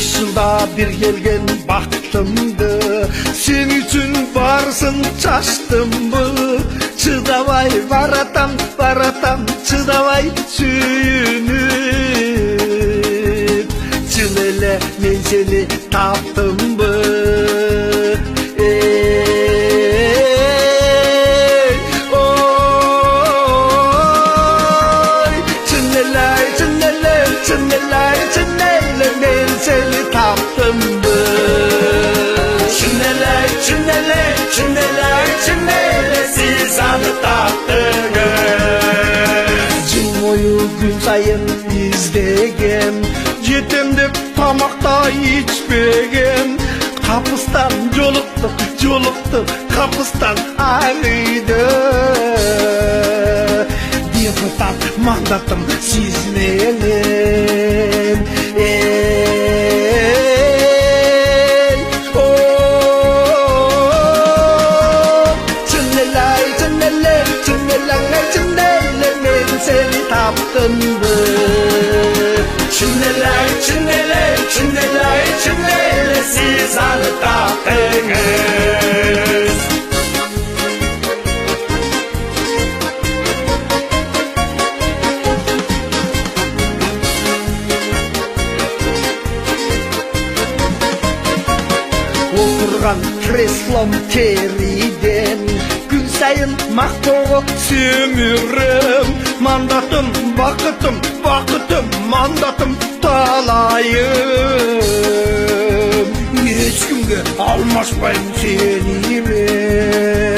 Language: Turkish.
жылда bir келген бақытымды, сен үшін барсын шаштымбы. Чыдабай баратам, чыдабай сүйініп. Чын эле мен сени таптымбы. Men seni taptımdı. Çınele siz anı taptınız. Жыл boyu gün sayın izlegen, жетемдеп тамақта içpegen. Kapıstan жолуктук, kapıstan ağrıydı. Депутат мандатым siz менен. Seni taptımdı. Çınele siz anı taptınız. Oturgan kreslom teriden, gün sayın maqtauga sömürüm. Mandatım, vakıtım, mandatım talayım. Hiç kimge almaşpayım seni ben.